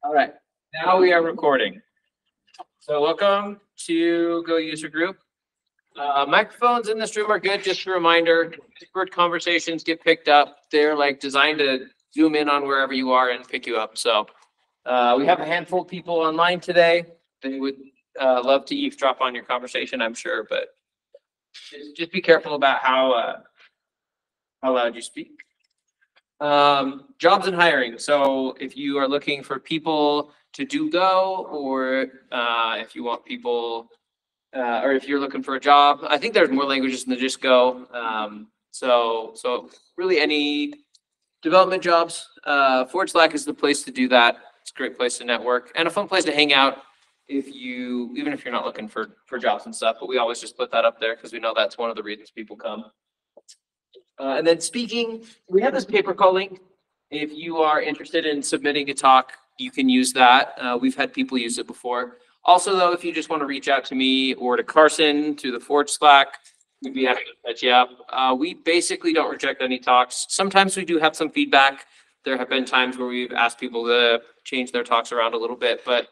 All right, now we are recording. So welcome to Go User Group. Microphones in this room are good. Just a reminder, Discord conversations get picked up. They're like designed to zoom in on wherever you are and pick you up. So we have a handful of people online today. They would love to eavesdrop on your conversation, I'm sure, but just be careful about how loud you speak. Jobs and hiring. So if you are looking for people to do Go, or if you want people, or if you're looking for a job, I think there's more languages than just Go. So really any development jobs, Forge Slack is the place to do that. It's a great place to network and a fun place to hang out even if you're not looking for jobs and stuff, but we always just put that up there because we know that's one of the reasons people come. And then speaking, we have this paper call link. If you are interested in submitting a talk, you can use that. We've had people use it before. Also, though, if you just want to reach out to me or to Carson to the Forge Slack, we'd be happy to set you up. We basically don't reject any talks. Sometimes we do have some feedback. There have been times where we've asked people to change their talks around a little bit, but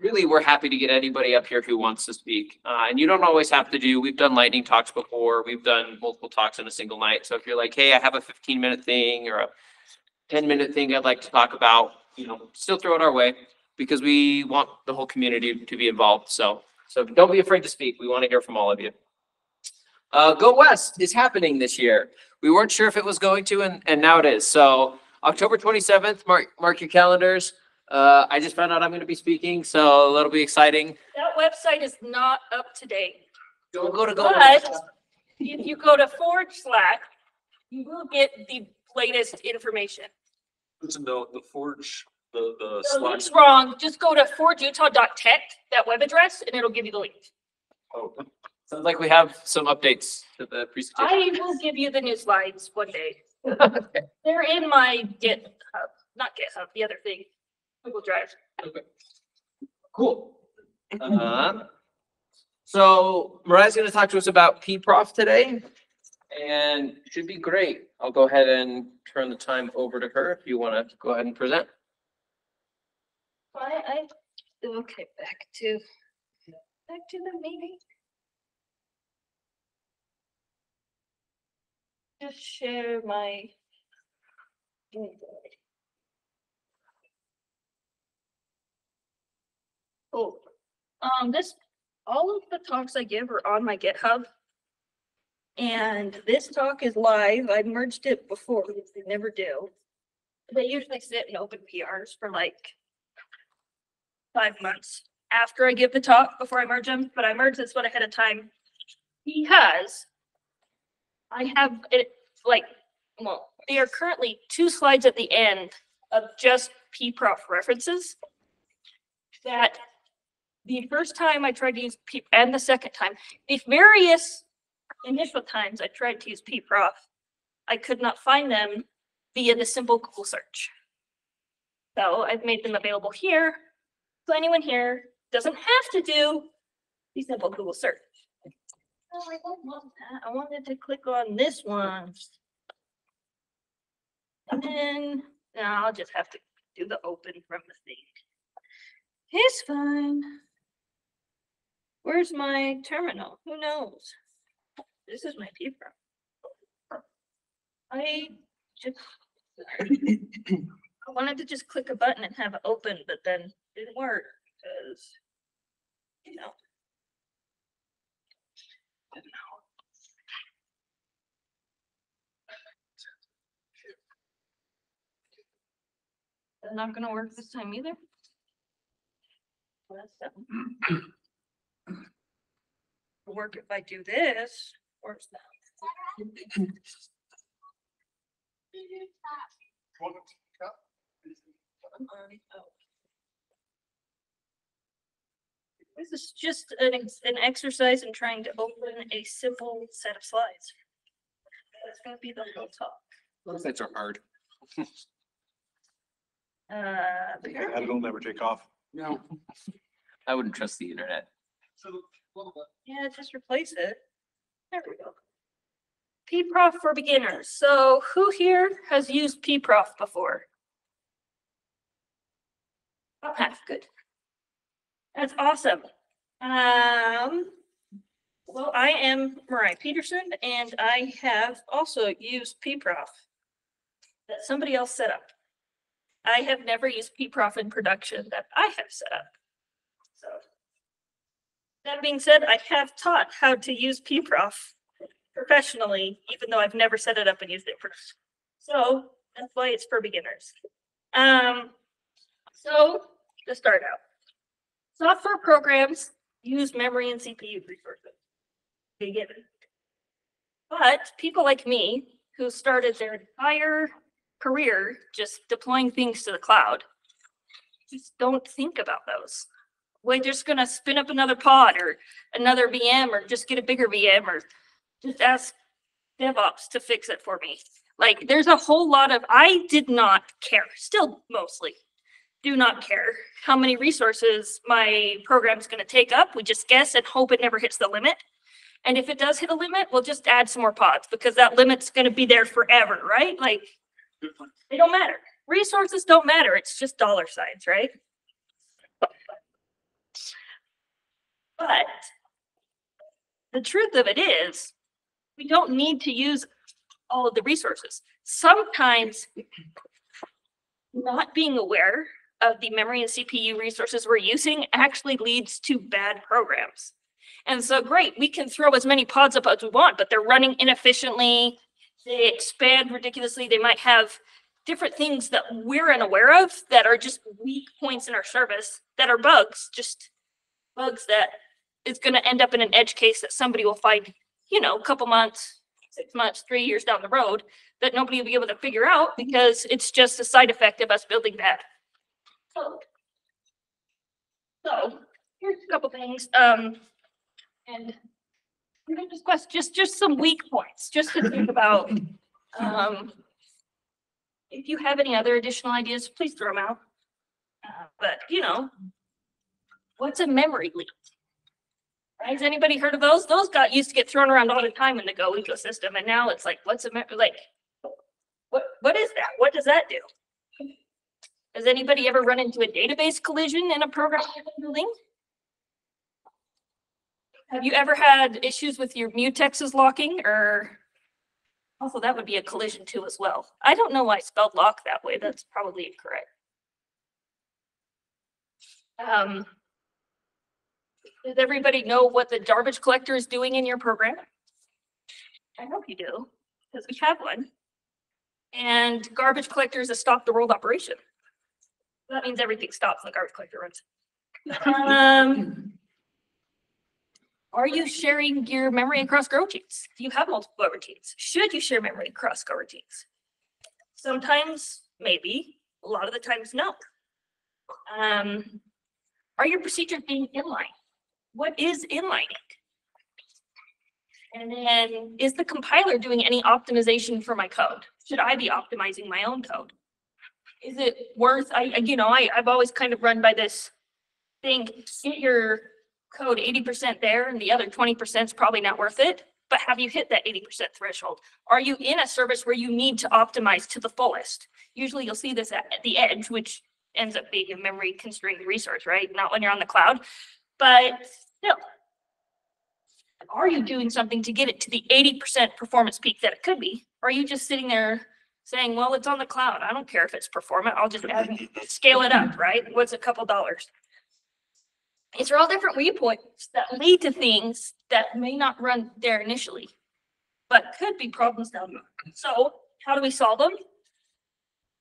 really, we're happy to get anybody up here who wants to speak. And you don't always have to we've done lightning talks before. We've done multiple talks in a single night. So if you're like, hey, I have a 15-minute thing or a 10-minute thing I'd like to talk about, still throw it our way because we want the whole community to be involved. So don't be afraid to speak. We want to hear from all of you. Go West is happening this year. We weren't sure if it was going to, and now it is. So October 27th, mark your calendars. I just found out I'm going to be speaking, so that'll be exciting. That website is not up to date. Don't go to But if you go to Forge Slack, you will get the latest information. Listen, the Forge, the The Slack. link's wrong. Just go to forgeutah.tech, that web address, and it'll give you the link. Oh, Sounds like we have some updates to the presentation. I will give you the new slides one day. They're in my GitHub, not GitHub, the other thing, Google Drive. Okay. Cool. So Miriah's going to talk to us about Pprof today, and it should be great. I'll go ahead and turn the time over to her if you want to go ahead and present. Okay, back to the meeting. Just share my. Oh, all of the talks I give are on my GitHub. And this talk is live. I merged it before, which they never do. They usually sit in open PRs for like 5 months after I give the talk before I merge them, but I merge this one ahead of time because I have it they are currently 2 slides at the end of just Pprof references that the first time I tried to use and the second time, the various initial times I tried to use Pprof, I could not find them via the simple Google search. So I've made them available here. So anyone here doesn't have to do the simple Google search. Oh, I don't want that. I wanted to click on this one. And then now I'll just have to do the open from the thing. It's fine. Where's my terminal? Who knows? This is my Pprof. I wanted to just click a button and have it open, but then it didn't work because, It's not gonna work this time either. Well, that's something. It'll work if I do this, or it's not. This is just an exercise in trying to open a simple set of slides. That's gonna be the whole talk. Websites are hard. it'll never take off. No. I wouldn't trust the internet. Yeah, just replace it. There we go. Pprof for beginners. So who here has used Pprof before? Okay, good. That's awesome. Well, I am Miriah Peterson, and I have also used Pprof that somebody else set up. I have never used Pprof in production that I have set up. So that being said, I have taught how to use Pprof professionally, even though I've never set it up and used it first. So that's why it's for beginners. So to start out, software programs use memory and CPU resources. Given. But people like me who started their entire career just deploying things to the cloud just don't think about those. We're just gonna spin up another pod or another VM or just get a bigger VM or just ask DevOps to fix it for me. Like there's a whole lot of, I did not care, still mostly do not care how many resources my program's gonna take up. We just guess and hope it never hits the limit. And if it does hit a limit, we'll just add some more pods because that limit's gonna be there forever, right? Like, they don't matter. Resources don't matter. It's just dollar signs, right? But the truth of it is, we don't need to use all of the resources. Sometimes not being aware of the memory and CPU resources we're using actually leads to bad programs. And so great, we can throw as many pods up as we want, but they're running inefficiently. They expand ridiculously. They might have different things that we're unaware of that are just weak points in our service that are bugs, just bugs that is going to end up in an edge case that somebody will find, you know, a couple months, 6 months, 3 years down the road that nobody will be able to figure out because it's just a side effect of us building bad. So here's a couple things. And we're gonna discuss just some weak points, just to think about. If you have any other additional ideas, please throw them out. But you know, what's a memory leak? Right? Has anybody heard of those? Those used to get thrown around all the time in the Go ecosystem, and now it's like, what's a memory like? What is that? What does that do? Has anybody ever run into a database collision in a program you've been building? Have you ever had issues with your mutexes locking or also that would be a collision too as well. I don't know why I spelled lock that way. That's probably incorrect. Does everybody know what the garbage collector is doing in your program? I hope you do, because we have one. And garbage collector is a stop the world operation. That means everything stops when the garbage collector runs. Are you sharing your memory across Go routines? Do you have multiple Go routines? Should you share memory across Go routines? Sometimes, maybe. A lot of the times, no. Are your procedures being inline? What is inlining? And then, is the compiler doing any optimization for my code? Should I be optimizing my own code? Is it worth, I've always kind of run by this thing, get your code 80% there and the other 20% is probably not worth it, but have you hit that 80% threshold? Are you in a service where you need to optimize to the fullest? Usually you'll see this at the edge, which ends up being a memory constrained resource, right? Not when you're on the cloud, but still. Are you doing something to get it to the 80% performance peak that it could be? Or are you just sitting there saying, well, it's on the cloud. I don't care if it's performant. I'll just scale it up, right? What's a couple dollars? These are all different viewpoints that lead to things that may not run there initially, but could be problems down the road. So how do we solve them?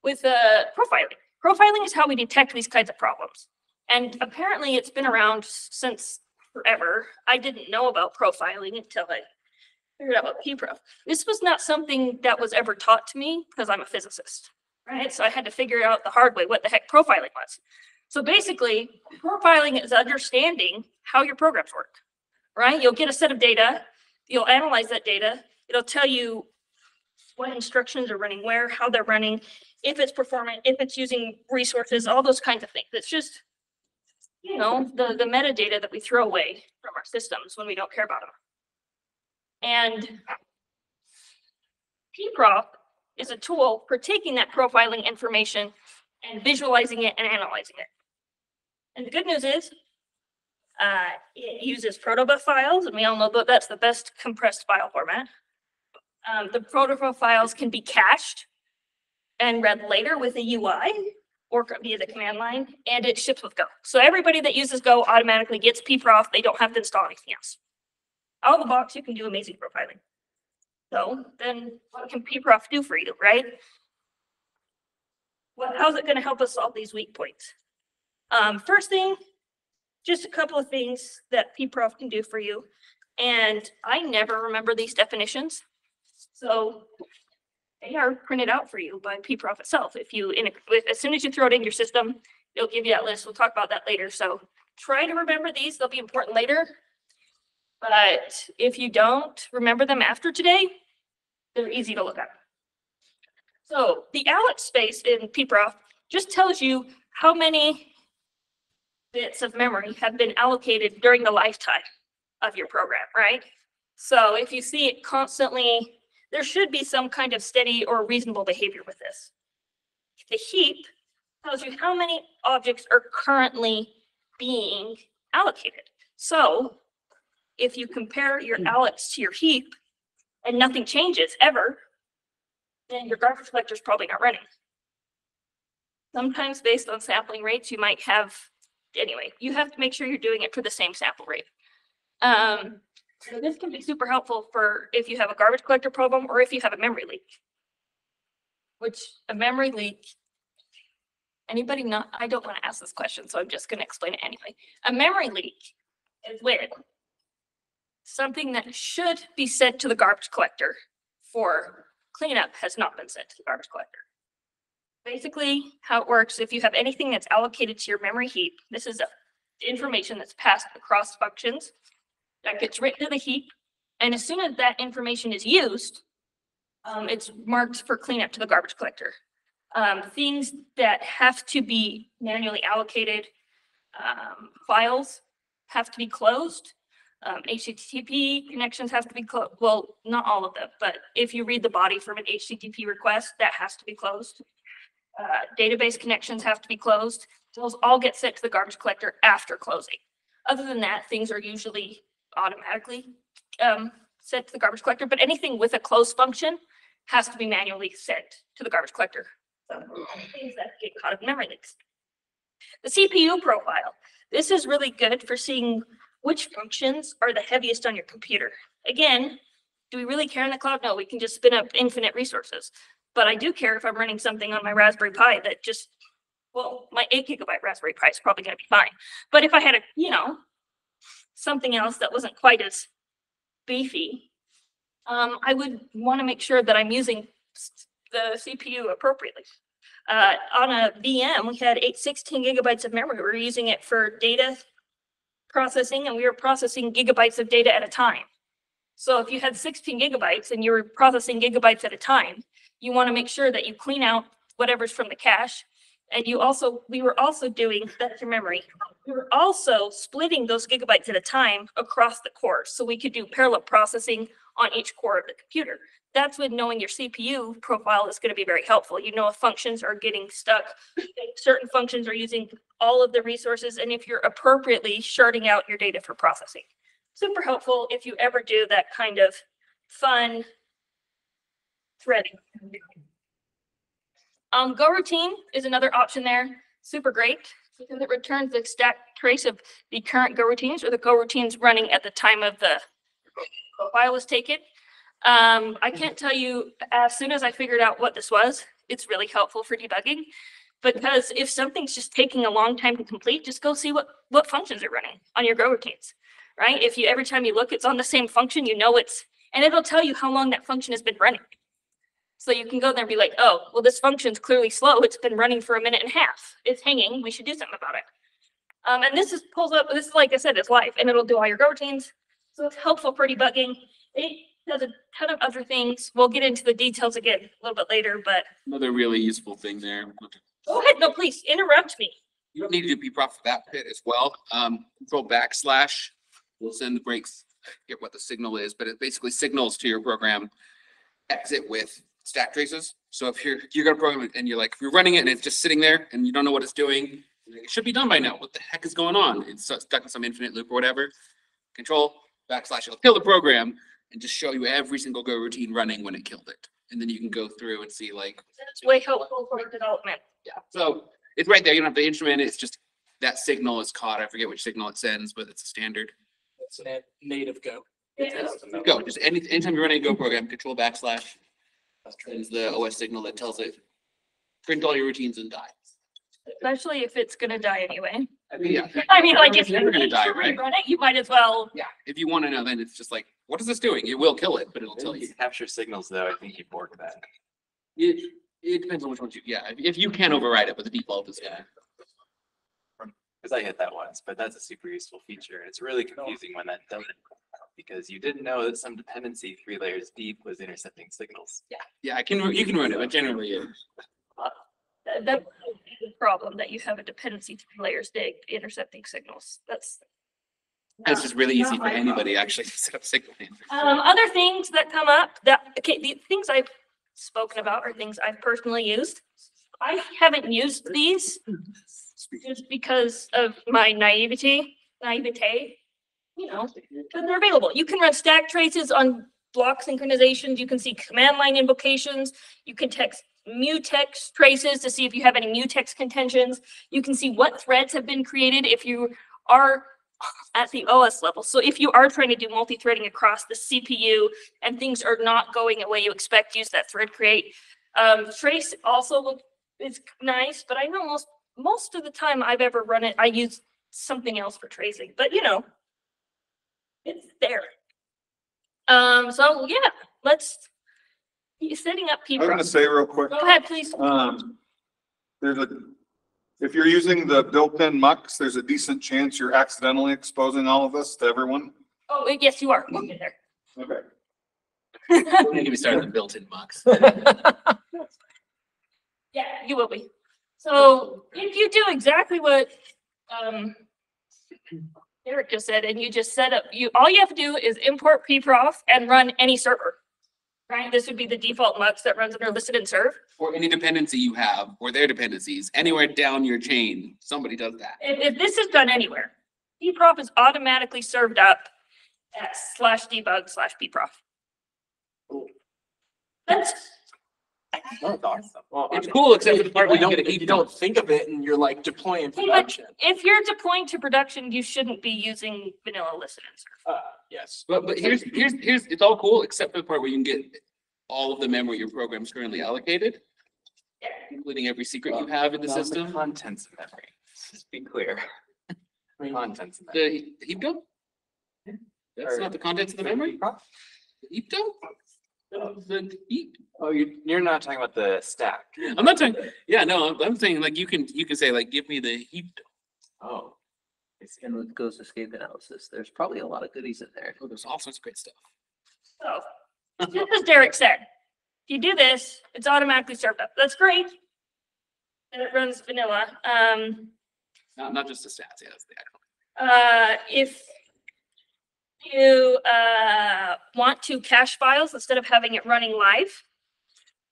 With profiling. Profiling is how we detect these kinds of problems. And apparently it's been around since forever. I didn't know about profiling until I figured out about Pprof. This was not something that was ever taught to me because I'm a physicist, right? So I had to figure out the hard way what the heck profiling was. So basically, profiling is understanding how your programs work, right? You'll get a set of data, you'll analyze that data, it'll tell you what instructions are running where, how they're running, if it's performant, if it's using resources, all those kinds of things. It's just, you know, the metadata that we throw away from our systems when we don't care about them. And Pprof is a tool for taking that profiling information and visualizing it and analyzing it. And the good news is, it uses protobuf files, and we all know that that's the best compressed file format. The protobuf files can be cached and read later with a UI or via the command line, and it ships with Go. So everybody that uses Go automatically gets Pprof. They don't have to install anything else. Out of the box, you can do amazing profiling. So then what can Pprof do for you, right? Well, how's it going to help us solve these weak points? First thing, just a couple of things that Pprof can do for you. And I never remember these definitions. So they are printed out for you by Pprof itself. As soon as you throw it in your system, it'll give you that list. We'll talk about that later. So try to remember these. They'll be important later. But if you don't remember them after today, they're easy to look up. So the Alex space in Pprof just tells you how many bits of memory have been allocated during the lifetime of your program, right? So if you see it constantly, there should be some kind of steady or reasonable behavior with this. The heap tells you how many objects are currently being allocated. So if you compare your Alex to your heap and nothing changes ever, then your garbage collector is probably not running. Sometimes based on sampling rates, you might have, anyway, you have to make sure you're doing it for the same sample rate. So this can be super helpful for if you have a garbage collector problem or if you have a memory leak. Which a memory leak, anybody not, I don't want to ask this question, so I'm just going to explain it anyway. A memory leak is when something that should be sent to the garbage collector for cleanup has not been sent to the garbage collector. Basically, how it works, if you have anything that's allocated to your memory heap, this is information that's passed across functions that gets written to the heap. And as soon as that information is used, it's marked for cleanup to the garbage collector. Things that have to be manually allocated, files have to be closed. HTTP connections have to be closed. Well, not all of them, but if you read the body from an HTTP request, that has to be closed. Database connections have to be closed. Those all get sent to the garbage collector after closing. Other than that, things are usually automatically sent to the garbage collector, but anything with a close function has to be manually sent to the garbage collector. So things that get caught in memory leaks. The CPU profile. This is really good for seeing which functions are the heaviest on your computer. Again, do we really care in the cloud? No, we can just spin up infinite resources. But I do care if I'm running something on my Raspberry Pi that just, well, my 8 gigabyte Raspberry Pi is probably going to be fine. But if I had something else that wasn't quite as beefy, I would want to make sure that I'm using the CPU appropriately. On a VM, we had 16 gigabytes of memory. We were using it for data processing, and we were processing gigabytes of data at a time. So if you had 16 gigabytes and you were processing gigabytes at a time, you want to make sure that you clean out whatever's from the cache. And we were also doing, that's your memory. We were also splitting those gigabytes at a time across the core. So we could do parallel processing on each core of the computer. That's when knowing your CPU profile is going to be very helpful. You know if functions are getting stuck, if certain functions are using all of the resources, and if you're appropriately sharding out your data for processing. Super helpful if you ever do that kind of fun threading. Go routine is another option there. Super great because it returns the stack trace of the current go routines or the go routines running at the time of the profile was taken. I can't tell you, as soon as I figured out what this was, it's really helpful for debugging. Because if something's just taking a long time to complete, just go see what functions are running on your go routines, right? If you every time you look, it's on the same function, you know and it'll tell you how long that function has been running. So you can go there and be like, oh, well, this function's clearly slow. It's been running for 1.5 minutes. It's hanging. We should do something about it. And this pulls up, this is like I said, it's live, and it'll do all your go routines. So it's helpful for debugging. It does a ton of other things. We'll get into the details again a little bit later, but. Another really useful thing there. Go ahead. No, please interrupt me. You don't need to do Pprof for that bit as well. Control / will send the breaks, I forget what the signal is, but it basically signals to your program exit with stack traces. So if you're gonna program it and you're like, if you're running it and it's just sitting there and you don't know what it's doing, It should be done by now. What the heck is going on? It's stuck in some infinite loop or whatever. Control / it'll kill the program and just show you every single go routine running when it killed it. And then you can go through and see like, That's way helpful for development. yeah. So it's right there. You don't have to instrument it. It's just that signal is caught. I forget which signal it sends, but it's a standard. It's a native Go. Go. Just anytime you're running a Go program, control / sends the OS signal that tells it print all your routines and die. Especially if it's gonna die anyway. I mean, yeah. I mean, like if It's you never gonna need die, to right? rerun it, you might as well. Yeah. If you want to know, then it's just like, what is this doing? It will kill it, but it'll tell If you. you capture signals though, I think you bork that. It depends on which ones you, yeah. If you can override it, but the default is Yeah. Cause I hit that once, but that's a super useful feature. And it's really confusing when that doesn't. Because you didn't know that some dependency 3 layers deep was intercepting signals. Yeah, you can run it, but generally it. That's the problem, that you have a dependency 3 layers big intercepting signals. That's. It's just really easy not for my anybody to actually set up signal handlers. Other things that come up that, okay, the things I've spoken about are things I've personally used. I haven't used these just because of my naivete, you know, but they're available. You can run stack traces on block synchronizations. You can see command line invocations. You can text mutex traces to see if you have any mutex contentions. You can see what threads have been created if you are at the OS level. So if you are trying to do multi-threading across the CPU and things are not going the way you expect, use that thread create. Trace also is nice, but I know most of the time I've ever run it, I use something else for tracing, but you know, it's there. So yeah, let's setting up I'm gonna Pprof. say real quick, Go ahead, please. there's if you're using the built-in mux, there's a decent chance you're accidentally exposing all of this to everyone. Oh, yes, you are. We'll get there. Okay. Don't get me started on built-in mux. Yeah, you will be. So if you do exactly what Eric just said, and you just set up, all you have to do is import Pprof and run any server. Right? This would be the default mux that runs under listed and serve. Or any dependency you have, or their dependencies, anywhere down your chain, somebody does that. If this is done anywhere, Pprof is automatically served up at /debug/Pprof. That's That's awesome. Well, It's cool, except for the part where you get a if you heap don't dump. think of it and you're like deploying Hey, but production. if you're deploying to production, you shouldn't be using vanilla listen and serve. Yes. But here's, it's all cool, except for the part where you can get all of the memory your program's currently allocated, including every secret you have in the No, system. Contents of memory. Just be clear. Contents of memory. The heap dump? That's not the contents of the memory? The heap dump? The heap? Oh, you're not talking about the stack. I'm not saying, yeah, no, I'm saying like you can say like, give me the heap dump. Oh. And with ghost escape analysis, there's probably a lot of goodies in there. Oh, there's all sorts of great stuff. So, just as Derek said, if you do this, it's automatically served up. That's great. And it runs vanilla. Not just the stats, yeah, that's the actual. If you want to cache files instead of having it running live,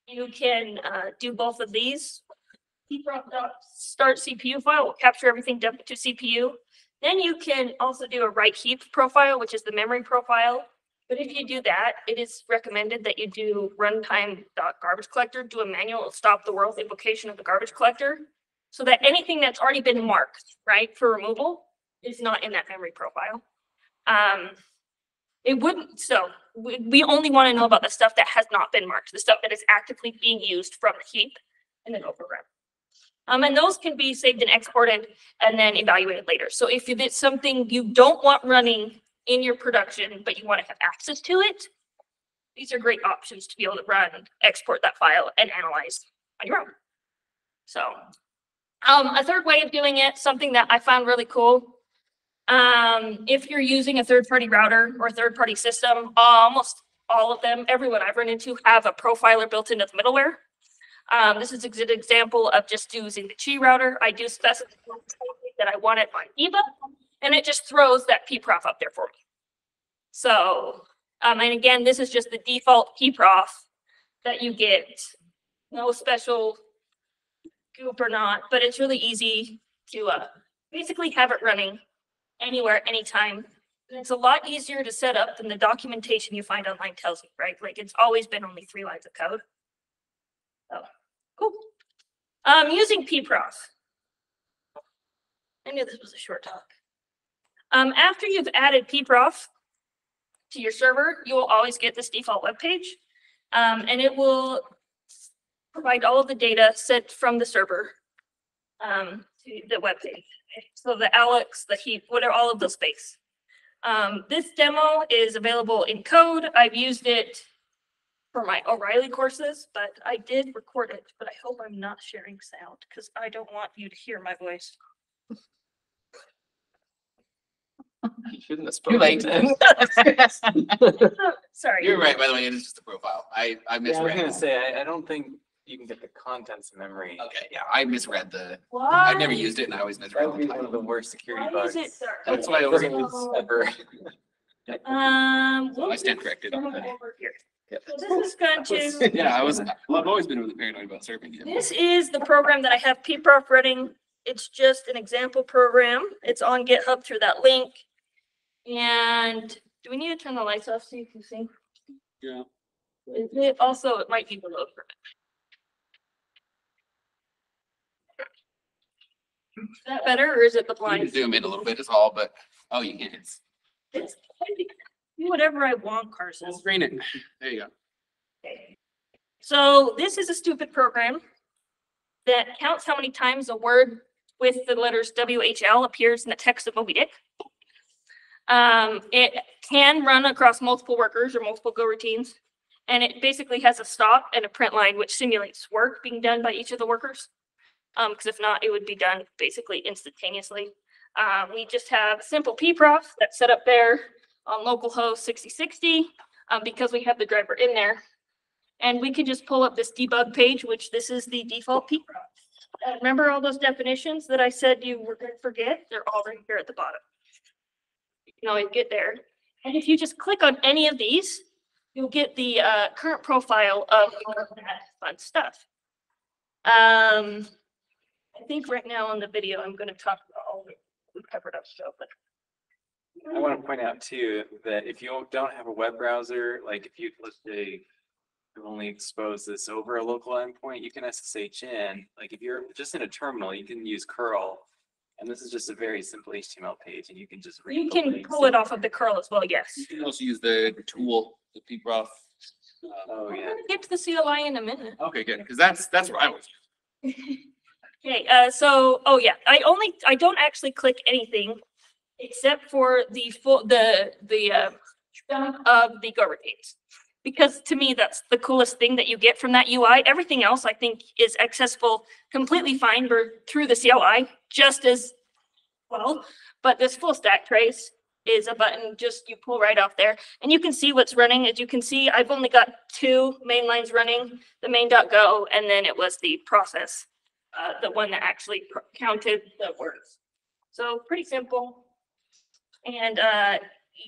you can do both of these. Start CPU file will capture everything dumped to CPU. Then you can also do a write heap profile, which is the memory profile. But if you do that, it is recommended that you do runtime.garbage collector, do a manual stop the world invocation of the garbage collector, so that anything that's already been marked, right, for removal is not in that memory profile. It wouldn't, so we only want to know about the stuff that has not been marked, the stuff that is actively being used from the heap in the Go program. And those can be saved and exported and then evaluated later. So if it's something you don't want running in your production, but you want to have access to it, these are great options to be able to run, export that file and analyze on your own. So a third way of doing it, something that I found really cool. If you're using a third-party router or third-party system, almost all of them, everyone I've run into have a profiler built into the middleware. This is a good example of just using the Chi router. I do specify that I want it on EBA, and it just throws that Pprof up there for me. So, and again, this is just the default Pprof that you get. No special goop or not, but it's really easy to basically have it running anywhere, anytime. And it's a lot easier to set up than the documentation you find online tells you, right? Like it's always been only 3 lines of code. So, cool. Using Pprof. I knew this was a short talk. After you've added Pprof to your server, you will always get this default web page, and it will provide all of the data sent from the server to the web page. So the Alex, the heap, whatever, all of those space. This demo is available in code. I've used it for my O'Reilly courses, but I did record it, but I hope I'm not sharing sound because I don't want you to hear my voice. You shouldn't have Too late. Sorry. You're right, by the way, it is just a profile. I Yeah, I was misread. gonna say, I don't think you can get the contents in memory. Okay, yeah, I misread Why? I've never used it and I always misread That would be the one of the title. worst security Why bugs. is it dark? That's why I It was, was ever. I stand corrected. Over here. Yep. So this is going to. Yeah, I've always been really paranoid about serving you. This is the program that I have Pprof running. It's just an example program. It's on GitHub through that link. And do we need to turn the lights off so you can see? Yeah. It also, it might be below for a minute. Is that better or is it the You can blind? zoom in a little bit is all, but, oh, you can't. It's do whatever I want, Carson. Full screen it. There you go. Okay. So this is a stupid program that counts how many times a word with the letters WHL appears in the text of Moby Dick. It can run across multiple workers or multiple go routines. And it basically has a stop and a print line, which simulates work being done by each of the workers. Because if not, it would be done basically instantaneously. We just have simple Pprof that's set up there on localhost 6060 because we have the driver in there. And we can just pull up this debug page, which this is the default Pprof. Remember all those definitions that I said you were going to forget? They're all right here at the bottom. You can always get there. And if you just click on any of these, you'll get the current profile of that fun stuff. I think right now on the video, I'm going to talk about all the covered up stuff. But I want to point out too, that if you don't have a web browser, like if you, let's say, you only expose this over a local endpoint, you can SSH in. Like if you're just in a terminal, you can use curl. And this is just a very simple HTML page and you can just read. you the can links pull it and- off of the curl as well, yes. You can also use the tool, the Pprof. Oh, I'm yeah. gonna get to the CLI in a minute. Okay, good, because that's what I was. Okay, so, oh yeah, I don't actually click anything except for the full, the dump of the go routines. Because to me, that's the coolest thing that you get from that UI. Everything else I think is accessible completely fine through the CLI, just as well. But this full stack trace is a button just you pull right off there. And you can see what's running. As you can see, I've only got 2 main lines running, the main.go, and then it was the process, the one that actually counted the words. So pretty simple. And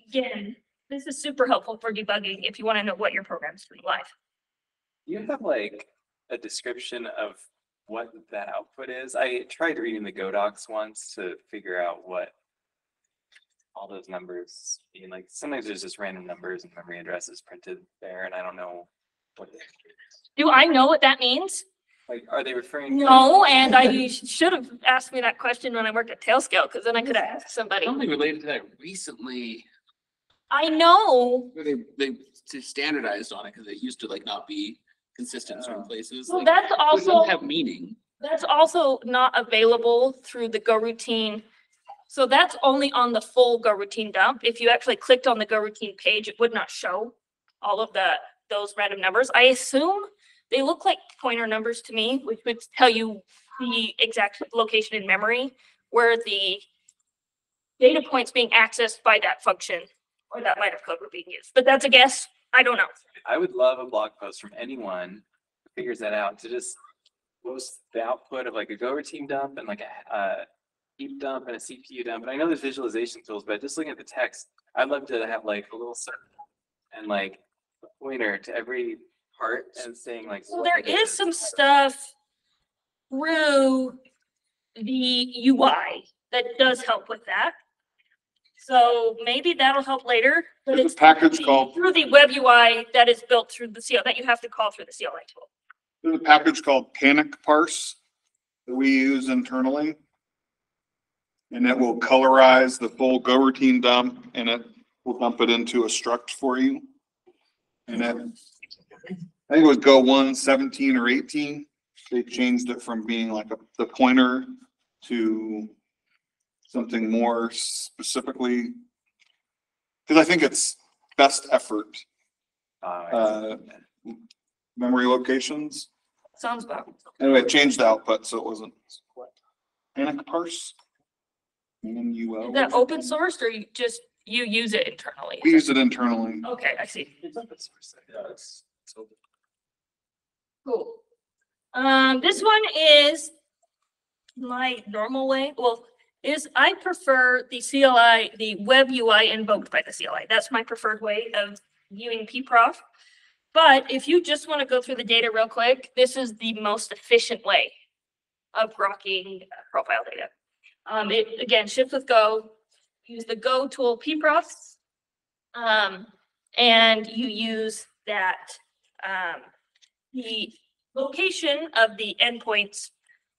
again, this is super helpful for debugging if you want to know what your program's doing live. Do you have like a description of what that output is? I tried reading the Go docs once to figure out what all those numbers mean. Like sometimes there's just random numbers and memory addresses printed there, and I don't know what. Do I know what that means? Like, are they referring? to- No, and I should have asked me that question when I worked at Tailscale, because then I could have asked somebody. Something related to that recently, I know. where they standardized on it because it used to like not be consistent in certain places. Well, like, that's so it doesn't also, have meaning. that's also not available through the Go routine. So that's only on the full Go routine dump. If you actually clicked on the Go routine page, it would not show all of those random numbers. I assume they look like pointer numbers to me, which would tell you the exact location in memory where the data points being accessed by that function or that line of code were being used. But that's a guess. I don't know. I would love a blog post from anyone who figures that out to just post the output of like a Go routine dump and like a heap dump and a CPU dump. And I know there's visualization tools, but just looking at the text, I'd love to have like a little circle and like a pointer to every part and saying like. So what there it is some stuff through the UI that does help with that. So maybe that'll help later, but There's it's a package called, through the web UI that is built through the CLI that you have to call through the CLI tool. there's a package called Panic Parse that we use internally. And it will colorize the full go routine dump and it will dump it into a struct for you. And then I think it was go 1, 17 or 18. They changed it from being like the pointer to something more specifically. Cause I think it's best effort, memory locations. Sounds about. Anyway, it changed the output, so it wasn't. Panic Parse. MUL. Is that open sourced or you use it internally? We use it internally. Okay, I see. It's open source. Yeah, it's open. Cool. This one is my normal way. Well, I prefer the CLI, the web UI invoked by the CLI. That's my preferred way of viewing Pprof. But if you just want to go through the data real quick, this is the most efficient way of grokking profile data. It again, shift with Go, use the Go tool Pprof. And you use that, the location of the endpoints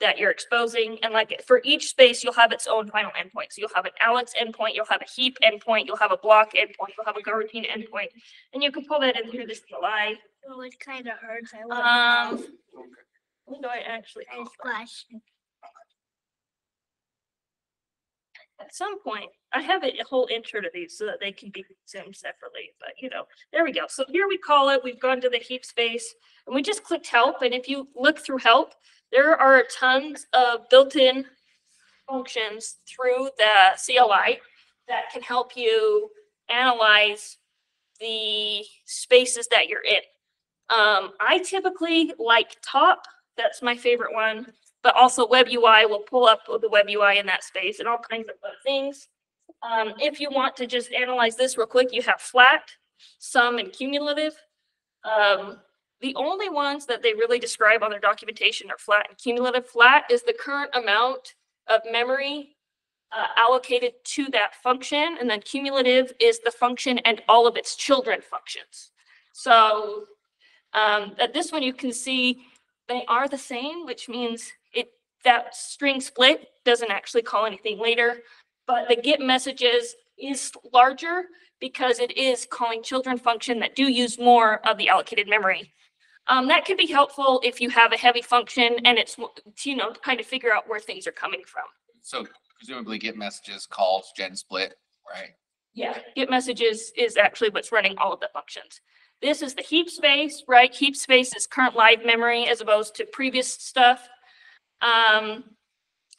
that you're exposing. And like for each space, you'll have its own final endpoint. So you'll have an Alex endpoint, you'll have a heap endpoint, you'll have a block endpoint, you'll have a go routine endpoint. And you can pull that in through this CLI. Oh, it kind of hurts. I want to When do I actually? I splash. At some point, I have a whole intro to these so that they can be consumed separately, but there we go. So here we call it, we've gone to the heap space and we just clicked help. And if you look through help, there are tons of built-in functions through the CLI that can help you analyze the spaces that you're in. I typically like top, that's my favorite one. But also web UI will pull up the web UI in that space and all kinds of other things. If you want to just analyze this real quick, you have flat, sum, and cumulative. The only ones that they really describe on their documentation are flat and cumulative. Flat is the current amount of memory allocated to that function, and then cumulative is the function and all of its children functions. So at this one, you can see they are the same, which means that string split doesn't actually call anything later, but the get messages is larger because it is calling children function that do use more of the allocated memory. That can be helpful if you have a heavy function and it's, to kind of figure out where things are coming from. So presumably get messages, calls, gen split, right? Yeah, get messages is actually what's running all of the functions. This is the heap space, right? Heap space is current live memory as opposed to previous stuff.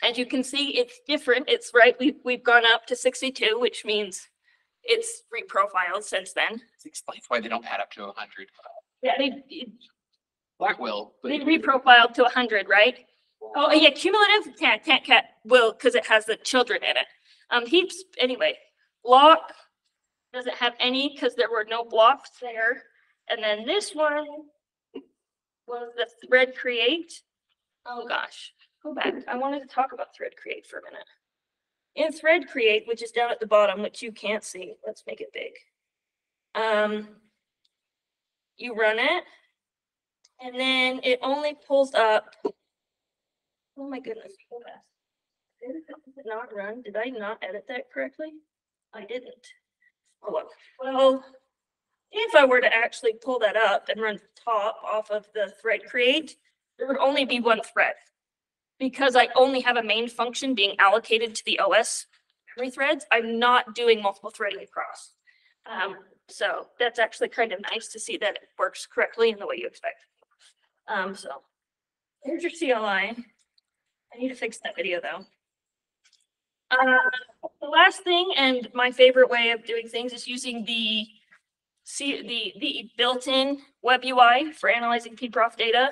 As you can see, it's different. It's right. We've gone up to 62, which means it's reprofiled since then. This explains why they don't add up to 100. Yeah, Black will, but they reprofiled to 100, right? Oh, yeah, cumulative can't will because it has the children in it. Heaps anyway. Block doesn't have any because there were no blocks there. And then this one was the thread create. Oh gosh, go back. I wanted to talk about thread create for a minute. In thread create, which is down at the bottom, which you can't see, let's make it big. You run it, and then it only pulls up. Oh my goodness, hold on. Did it not run? Did I not edit that correctly? I didn't. Oh well. If I were to actually pull that up and run top off of the thread create, there would only be one thread because I only have a main function being allocated to the OS memory threads. I'm not doing multiple threading across. So that's actually kind of nice to see that it works correctly in the way you expect. So here's your CLI. I need to fix that video though. The last thing and my favorite way of doing things is using the built-in web UI for analyzing Pprof data.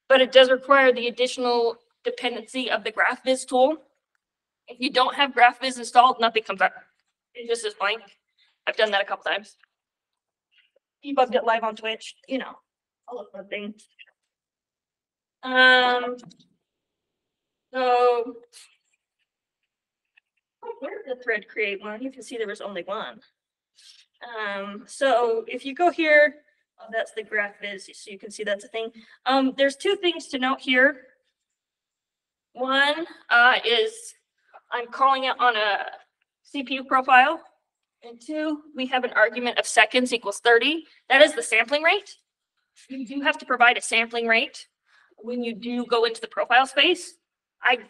But it does require the additional dependency of the GraphViz tool. If you don't have GraphViz installed, nothing comes up. It just is blank. I've done that a couple times. Debugged it live on Twitch, all of those things. So where did the thread create one? You can see there was only one. So if you go here, oh, that's the graph viz, so you can see that's a thing. There's two things to note here. One is I'm calling it on a CPU profile. And two, we have an argument of seconds equals 30. That is the sampling rate. You do have to provide a sampling rate when you do go into the profile space. I've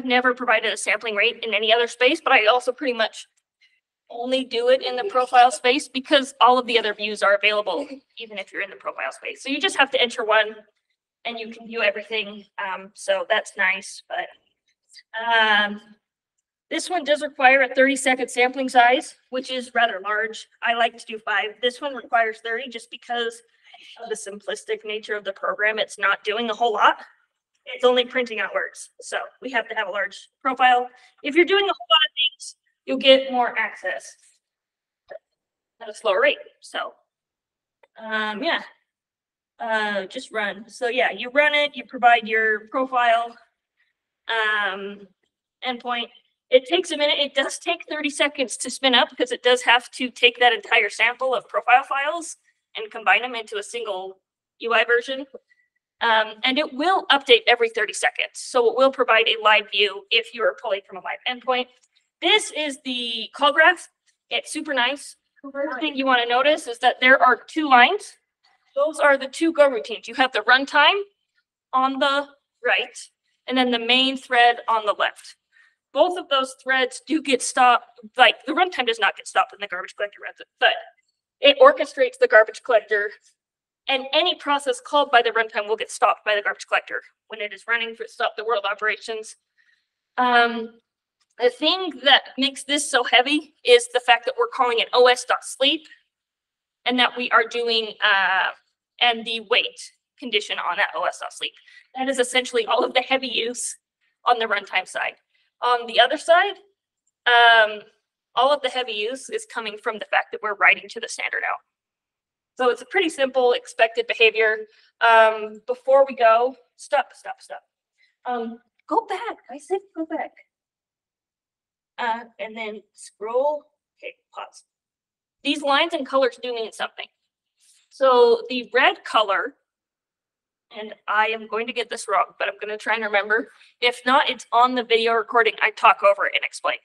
never provided a sampling rate in any other space, but I also pretty much only do it in the profile space because all of the other views are available, even if you're in the profile space. So you just have to enter one and you can view everything. So that's nice, but this one does require a 30-second sampling size, which is rather large. I like to do 5. This one requires 30 just because of the simplistic nature of the program. It's not doing a whole lot. It's only printing out words. So we have to have a large profile. If you're doing a whole lot of things, you'll get more access at a slower rate. So yeah, just run. So yeah, you run it, you provide your profile endpoint. It takes a minute. It does take 30 seconds to spin up because it does have to take that entire sample of profile files and combine them into a single UI version. And it will update every 30 seconds. So it will provide a live view if you're pulling from a live endpoint. This is the call graph. It's super nice. The first thing you want to notice is that there are 2 lines. Those are the 2 go routines. You have the runtime on the right, and then the main thread on the left. Both of those threads do get stopped. Like the runtime does not get stopped when the garbage collector runs it, but it orchestrates the garbage collector, and any process called by the runtime will get stopped by the garbage collector when it is running to stop the world operations. The thing that makes this so heavy is the fact that we're calling it os.sleep, and that we are doing and the wait condition on that os.sleep. That is essentially all of the heavy use on the runtime side. On the other side, all of the heavy use is coming from the fact that we're writing to the standard out. So it's a pretty simple expected behavior. Before we go, stop. Go back. I said go back. And then scroll. Okay, pause. These lines and colors do mean something. So the red color, and I am going to get this wrong, but I'm going to try and remember. If not, it's on the video recording. I talk over it and explain.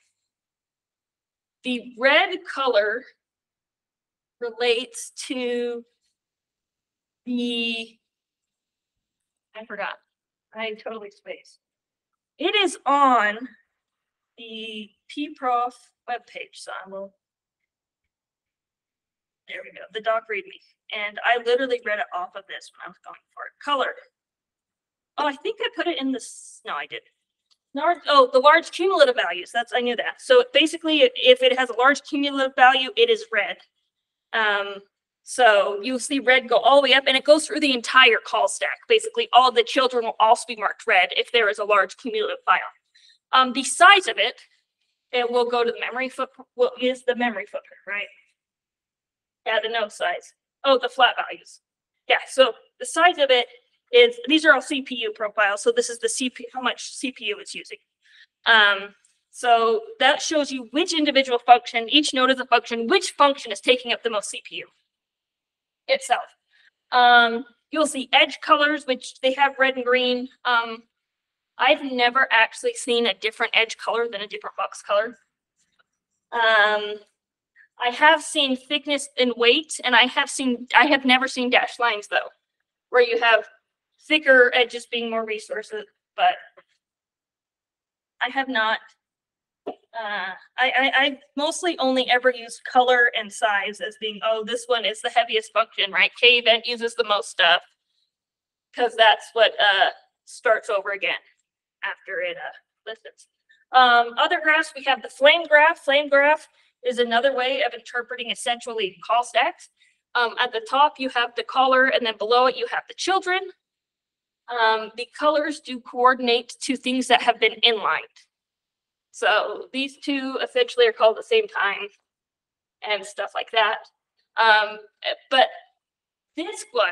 The red color relates to I forgot. I totally spaced. It is on the Pprof webpage, so I will. There we go, the doc readme. And I literally read it off of this when I was going for it. Colored. Oh, I think I put it in this. No, I didn't. Oh, the large cumulative values. I knew that. So basically, if it has a large cumulative value, it is red. So you'll see red go all the way up, and it goes through the entire call stack. Basically, all the children will also be marked red if there is a large cumulative file. The size of it will go to the memory footprint. Well, is the memory footprint, right? Yeah, the node size. Oh, the flat values. Yeah, so the size of it is, these are all CPU profiles. So this is the CPU, how much CPU it's using. So that shows you which individual function, each node is a function, which function is taking up the most CPU itself. You'll see edge colors, which they have red and green. I've never actually seen a different edge color than a different box color. I have seen thickness and weight, and I have never seen dashed lines though, where you have thicker edges being more resources, but I have not. I mostly only ever used color and size as being, oh, this one is the heaviest function, right? K-event uses the most stuff because that's what starts over again after it listens. Other graphs, we have the flame graph. Flame graph is another way of interpreting essentially call stacks. At the top, you have the caller, and then below it, you have the children. The colors do coordinate to things that have been inlined. So these two essentially are called at the same time and stuff like that. But this one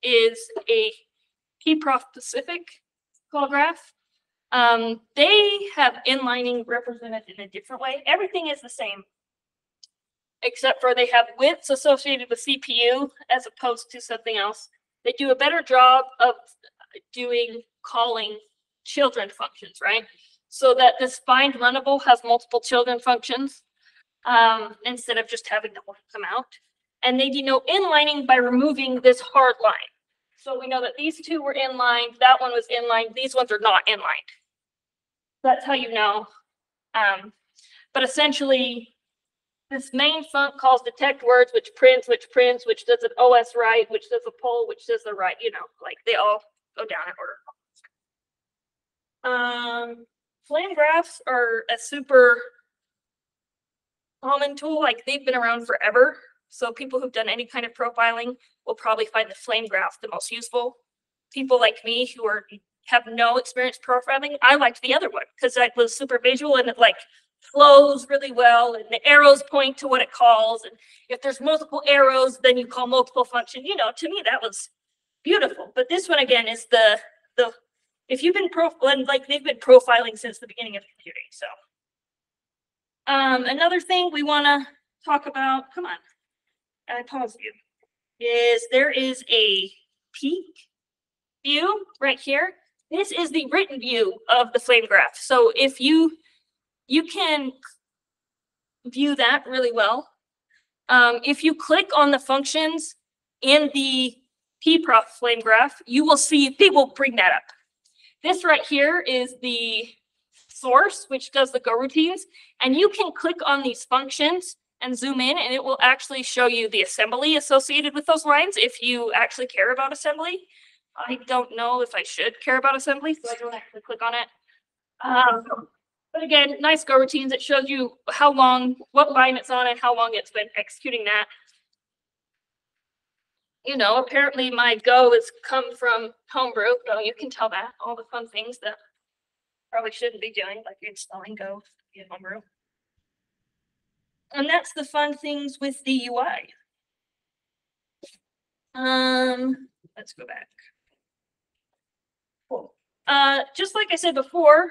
is a Pprof specific call graph. They have inlining represented in a different way. Everything is the same, except for they have widths associated with CPU as opposed to something else. They do a better job of calling children functions, right? So that this find runnable has multiple children functions, instead of just having the one come out. And they denote inlining by removing this hard line. So we know that these two were inlined, that one was inlined, these ones are not inlined. That's how you know. But essentially, this main func calls detect words, which prints, which does an OS write, which does a poll, which does the write, like they all go down in order. Flame graphs are a super common tool, like they've been around forever. So people who've done any kind of profiling will probably find the flame graph the most useful. People like me who have no experience profiling, I liked the other one because that was super visual and it like flows really well and the arrows point to what it calls. And if there's multiple arrows, then you call multiple function. To me, that was beautiful. But this one again is the if you've been they've been profiling since the beginning of computing. So another thing we want to talk about, come on, I paused you, is there is a peek view right here. This is the written view of the flame graph. So if you can view that really well. If you click on the functions in the Pprof flame graph, you will see people bring that up. This right here is the source, which does the go routines, and you can click on these functions and zoom in, and it will actually show you the assembly associated with those lines if you actually care about assembly. I don't know if I should care about assembly, so I don't actually click on it. But again, nice go routines. It shows you how long, what line it's on and how long it's been executing that. Apparently my Go has come from homebrew, so you can tell that all the fun things that probably shouldn't be doing, like installing Go in homebrew. And that's the fun things with the UI. Let's go back. Cool. Just like I said before,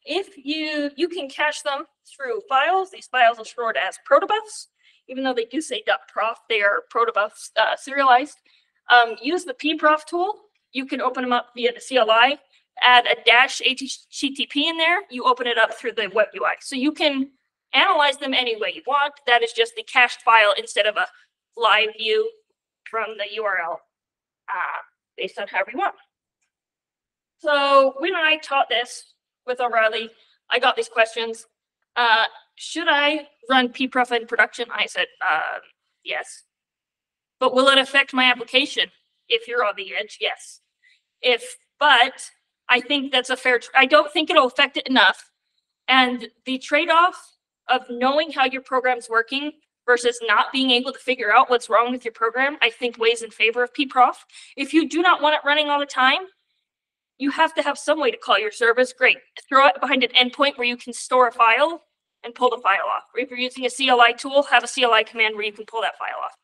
if you can cache them through files, these files are stored as protobufs, even though they do say .prof, they are protobufs serialized. Use the Pprof tool. You can open them up via the CLI, add a -HTTP in there, you open it up through the web UI. So you can analyze them any way you want. That is just the cached file instead of a live view from the URL based on however you want. So when I taught this with O'Reilly, I got these questions. Should I run Pprof in production? I said, yes. But will it affect my application? If you're on the edge, yes. But I think that's a fair, I don't think it'll affect it enough. And the trade-off of knowing how your program's working versus not being able to figure out what's wrong with your program, I think weighs in favor of Pprof. If you do not want it running all the time, you have to have some way to call your service. Great. Throw it behind an endpoint where you can store a file and pull the file off. Or if you're using a CLI tool, have a CLI command where you can pull that file off.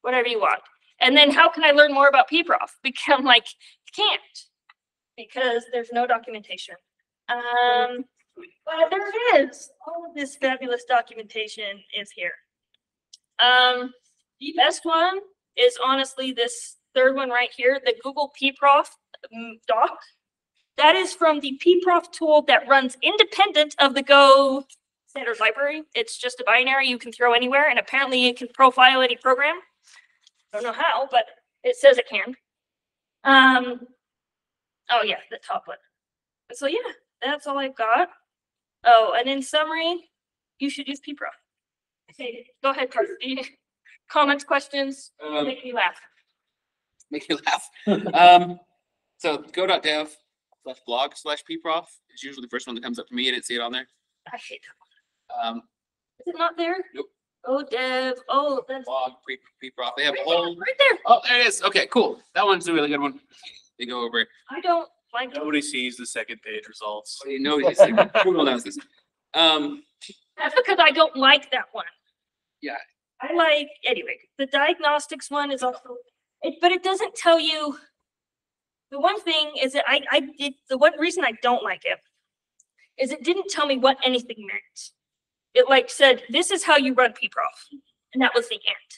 Whatever you want. And then how can I learn more about Pprof? Because I'm like, can't. Because there's no documentation. But there is. All of this fabulous documentation is here. The best one is honestly this third one right here, the Google Pprof doc. That is from the Pprof tool that runs independent of the Go standard library. It's just a binary you can throw anywhere, and apparently it can profile any program. I don't know how, but it says it can. Oh yeah, the top one. So yeah, that's all I've got. Oh, and in summary, you should use Pprof. Okay, go ahead, Carter. Comments, questions? Make me laugh. Make you laugh. So go.dev/blog/Pprof is usually the first one that comes up for me. I didn't see it on there. I hate that one. Is it not there? Nope. Oh, Dev. Oh, that's Blog, Pprof. They have a whole. right there. Oh, there it is. Okay, cool. That one's a really good one. They go over it. I don't like it. Nobody sees the second page results. You know, Google knows this. That's because I don't like that one. Yeah. I like, anyway, the diagnostics one is also, but it doesn't tell you. The one thing is that the one reason I don't like it is it didn't tell me what anything meant. It like said, this is how you run Pprof. And that was the end.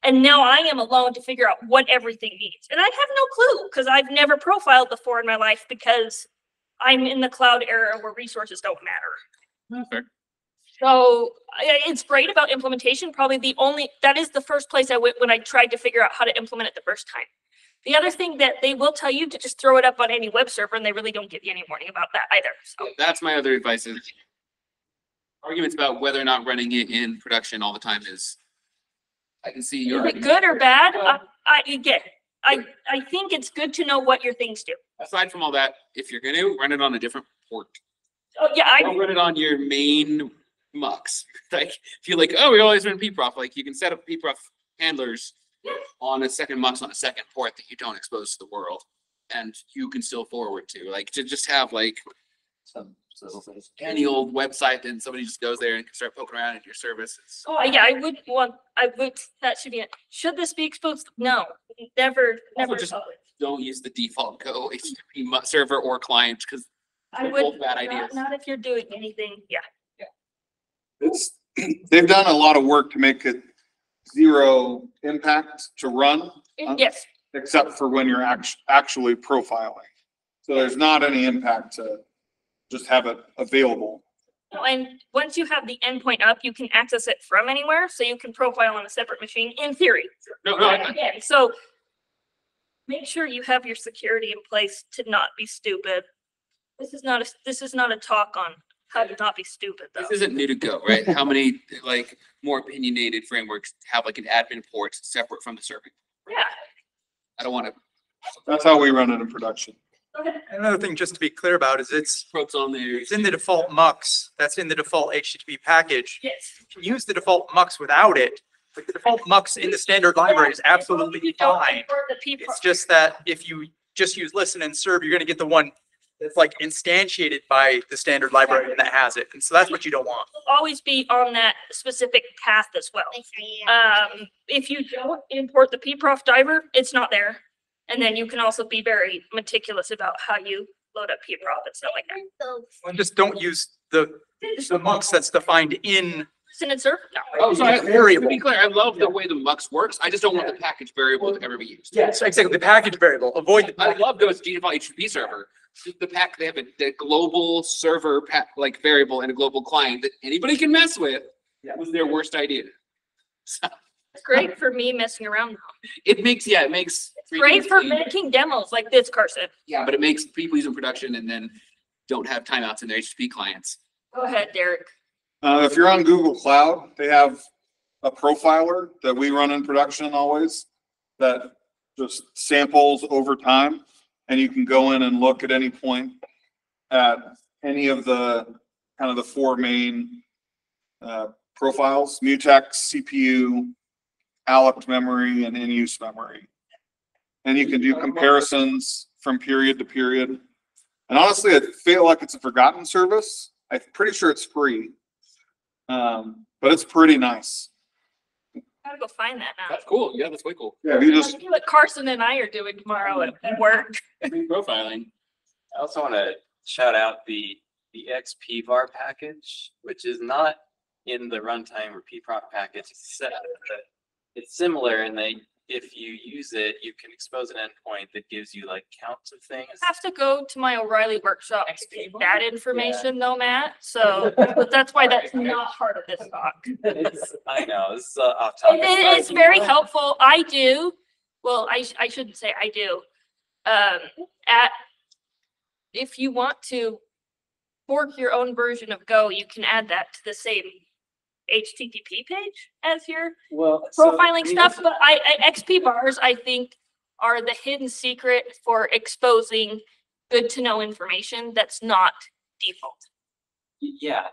And now I am alone to figure out what everything means. And I have no clue because I've never profiled before in my life because I'm in the cloud era where resources don't matter. Fair. So it's great about implementation. Probably that is the first place I went when I tried to figure out how to implement it the first time. The other thing that they will tell you to just throw it up on any web server and they really don't give you any warning about that either. So That's my other advice is arguments about whether or not running it in production all the time is, I can see your. is it good or bad? I think it's good to know what your things do. Aside from all that, if you're gonna run it on a different port, Oh, yeah, don't run it on your main mux. Like, if you're like, oh, we always run Pprof, like you can set up Pprof handlers on a second mux on a second port that you don't expose to the world, and you can still forward to. Like, to just have like any old website, then somebody just goes there and can start poking around in your services. Oh, yeah, that should be it. Should this be exposed? No, never. just- Don't use the default Go HTTP server or client because I they're would, both bad ideas. not if you're doing anything, yeah. They've done a lot of work to make it zero impact to run, Yes, except for when you're actually profiling. So there's not any impact to just have it available. and once you have the endpoint up, you can access it from anywhere, so you can profile on a separate machine in theory. No, Again, so make sure you have your security in place to not be stupid. This is not a talk on how to not be stupid though. this isn't new to Go, right? How many like more opinionated frameworks have like an admin port separate from the serving? Yeah. I don't want to That's how we run it in production. Another thing just to be clear about is it's approach on there. in the default mux, that's in the default HTTP package. Yes. You can use the default mux without it, but the default mux in the standard library is absolutely You don't fine. import the Pprof. It's just that if you just use listen and serve, you're gonna get the one that's like instantiated by the standard library and that has it. And so that's what you don't want. Always be on that specific path as well. Thanks, Miriah. If you don't import the Pprof driver, it's not there. And then you can also be very meticulous about how you load up Pprof and stuff like that. So And just don't use the mux that's defined in. Listen and serve? No. Oh, sorry. To Variable. be clear, I love the way the mux works. I just don't want the package variable to ever be used. Yes, exactly. The package variable, avoid the I package. love Go's default HTTP server. The pack, they have the global server like variable and a global client that anybody can mess with. That was their worst idea. So It's great for me messing around. it makes. Great for making demos like this, Carson. Yeah, but it makes people use in production and then don't have timeouts in their HTTP clients. Go ahead, Derek. If you're on Google Cloud, they have a profiler that we run in production always that just samples over time. And you can go in and look at any point at any of the kind of the four main profiles: mutex, CPU, alloced memory, and in-use memory. And you can do comparisons from period to period. And honestly, I feel like it's a forgotten service. I'm pretty sure it's free. But it's pretty nice. Gotta go find that now. That's cool. Yeah, that's way cool. Yeah, you just, See what Carson and I are doing tomorrow at work. Profiling. I also want to shout out the XPVAR package, which is not in the runtime or Pprof package set, but it's similar in that if you use it, you can expose an endpoint that gives you like counts of things. I have to go to my O'Reilly workshop to get that information though, Matt. So, but that's why that's not part of this talk. I know, this is off topic. It's very helpful. I do. Well, I shouldn't say I do. If you want to fork your own version of Go, you can add that to the same HTTP page as your profiling stuff. But XP bars, I think, are the hidden secret for exposing good to know information that's not default. Yeah,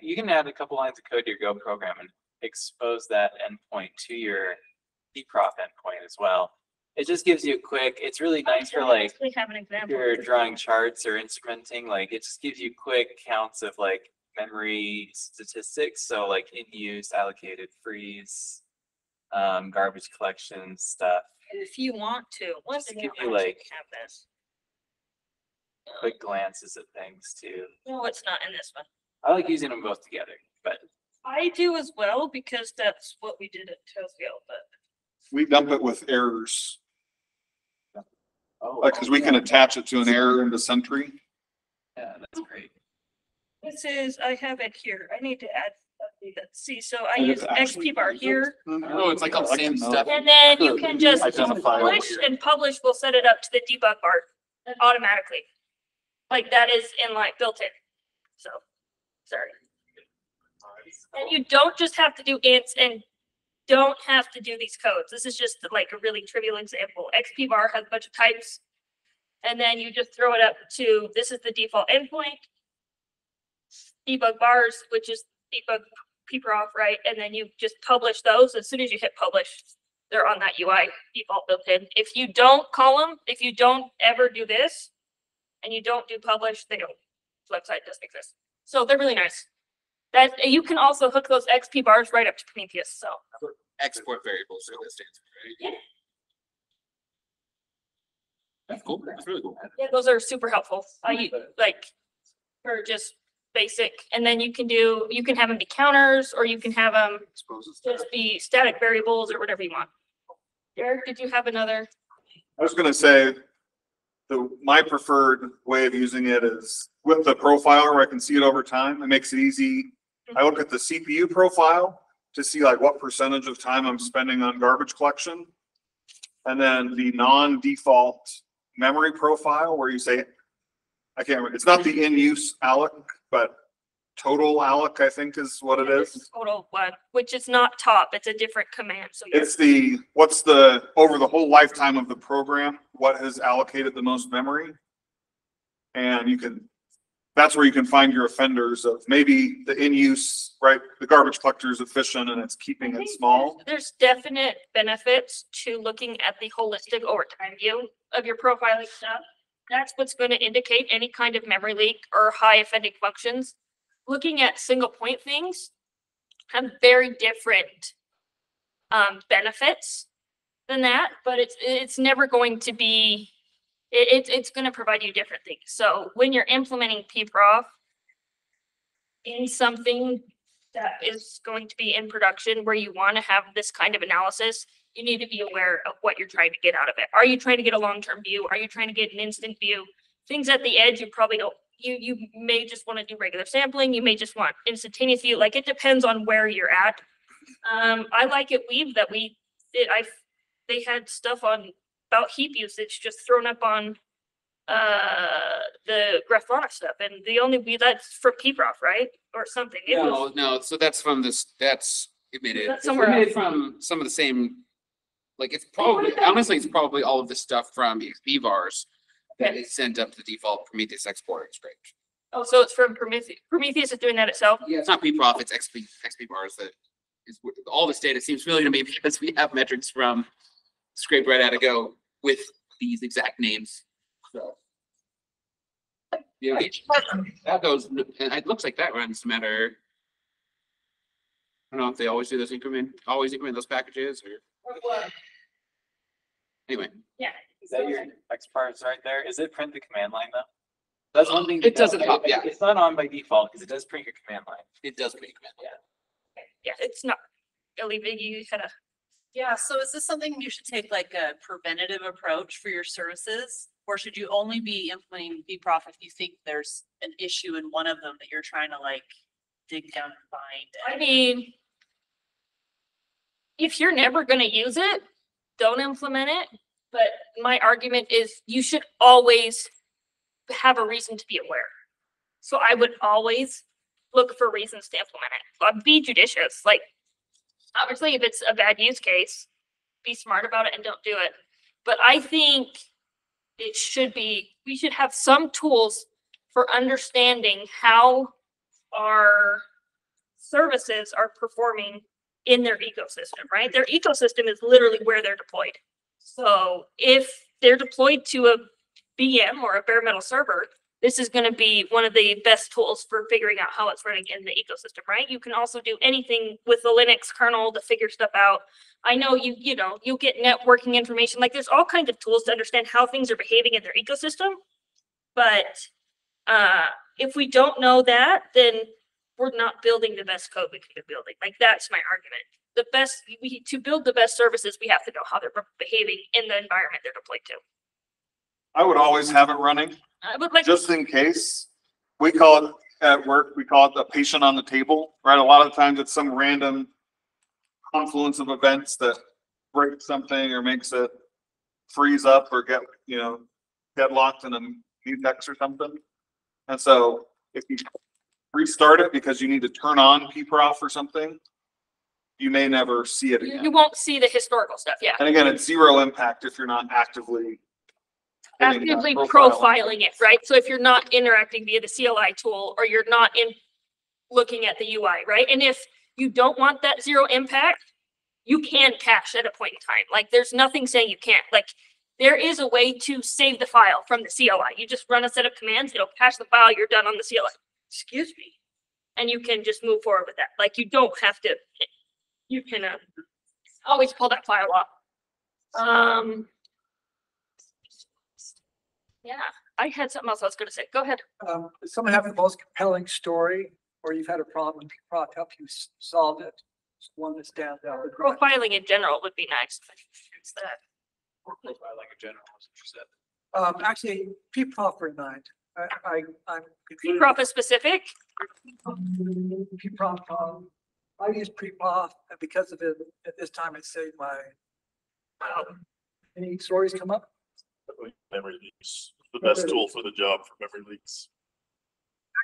you can add a couple lines of code to your Go program and expose that endpoint to your Pprof endpoint as well. It just gives you a quick, it's really nice for like, We have an if example. you're drawing charts or instrumenting, like it just gives you quick counts of like memory statistics. So like in use, allocated, freeze, garbage collection stuff. If you want to. One Just second, give I you, actually like, have this. quick glances at things too. No, it's not in this one. I like using them both together, but I do as well because that's what we did at Towfield, but We dump it with errors, oh, like, cause we can attach it to an error into Sentry. yeah, that's great. this is, I have it here. I need to add, see, so I And use it's actually- XP bar here. Oh, it's like all the same stuff. And then you can just Identify publish, and publish will set it up to the debug bar automatically. Like that is in like built in. So, sorry. And you don't just have to do ints and don't have to do these codes. This is just like a really trivial example. XP bar has a bunch of types. And then you just throw it up to, this is the default endpoint. Debug bars, which is debug Pprof, right? And then you just publish those. As soon as you hit publish, they're on that UI default built in. If you don't call them, if you don't ever do this, and you don't do publish, they don't, website doesn't exist. So they're really nice. That you can also hook those XP bars right up to Prometheus. So Export variables, so that stands for, right? Yeah. That's cool. That's really cool. yeah, those are super helpful. Like for just basic, and then you can have them be counters, or you can have them just be static variables or whatever you want. Derek, did you have another? I was gonna say, my preferred way of using it is with the profiler where I can see it over time. It makes it easy. I look at the CPU profile to see like what percentage of time I'm spending on garbage collection. And then the non-default memory profile where you say, I can't remember, it's not the in-use alloc, but total alloc, I think is what it is. Total one, which is not top, it's a different command. So It's the, what's the, over the whole lifetime of the program, what has allocated the most memory? And you can, that's where you can find your offenders of maybe the in-use, right? The garbage collector is efficient and it's keeping it small. there's definite benefits to looking at the holistic over time view of your profiling stuff. That's what's going to indicate any kind of memory leak or high offending functions. Looking at single point things have very different benefits than that, but it's never going to be, it's going to provide you different things. So when you're implementing Pprof in something that is going to be in production where you want to have this kind of analysis, you need to be aware of what you're trying to get out of it. Are you trying to get a long-term view? Are you trying to get an instant view? Things at the edge, you probably don't, you may just want to do regular sampling. You may just want instantaneous view. Like it depends on where you're at. I like it Weave that they had stuff on about heap usage just thrown up on the Grafana stuff, and the only that's for Pprof, right? Or something. It was, No, so that's from this, it made it. That's It's somewhere made else. from some of the same, like it's probably, honestly, it's probably all of the stuff from XP bars that is sent up to the default Prometheus export and scrape. oh, so it's from Prometheus. Prometheus is doing that itself. Yeah, it's not Pprof, it's XP bars that is, all this data seems familiar to me because we have metrics from scrape right out of Go with these exact names, so. Yeah, that goes, and it looks like that runs no matter. I don't know if they always do those increment those packages or. Anyway, Is that your X parts right there? Is it print the command line though? That's one thing. It doesn't pop, yeah. It's not on by default because it does print your command line. it does make command. Yeah, it's not. Olivia, you had a. Yeah, so is this something you should take like a preventative approach for your services? Or should you only be implementing Pprof if you think there's an issue in one of them that you're trying to like dig down and find? I mean, if you're never gonna use it, don't implement it. But my argument is you should always have a reason to be aware. So I would always look for reasons to implement it. But be judicious. Like, obviously, if it's a bad use case, be smart about it and don't do it. But I think it should be, we should have some tools for understanding how our services are performing in their ecosystem, right? Their ecosystem is literally where they're deployed. So if they're deployed to a VM or a bare metal server, this is going to be one of the best tools for figuring out how it's running in the ecosystem, right? You can also do anything with the Linux kernel to figure stuff out. I know you'll get networking information. Like there's all kinds of tools to understand how things are behaving in their ecosystem. But, if we don't know that, then we're not building the best code we could be building. Like, that's my argument. The best, to build the best services, we have to know how they're behaving in the environment they're deployed to. I would always have it running, I would like. just in case. We call it at work, we call it the patient on the table, right? A lot of times it's some random confluence of events that break something or makes it freeze up or get locked in a mutex or something. And so if you restart it because you need to turn on Pprof or something, you may never see it You again. won't see the historical stuff, yeah. And again, it's zero impact if you're not actively Actively profiling it, right? So if you're not interacting via the CLI tool, or you're not looking at the UI, right? And if you don't want that zero impact, you can cache at a point in time. Like, there's nothing saying you can't. Like, there is a way to save the file from the CLI. You just run a set of commands, it'll cache the file, you're done on the CLI. Excuse me. And you can just move forward with that. Like, you don't have to, you can always pull that file off. Yeah, I had something else I was gonna say. Go ahead. Does someone have the most compelling story, or you've had a problem and Pprof helped you solve it? Just one that stands out. Profiling in general would be nice. It's that. Like a general, that's what you said. Actually, Pprof for nine. I'm. Pprof is specific. Pprof, I use Pprof, and because of it, at this time, it saved my. Any stories come up? Memory leaks, the best tool for the job for memory leaks.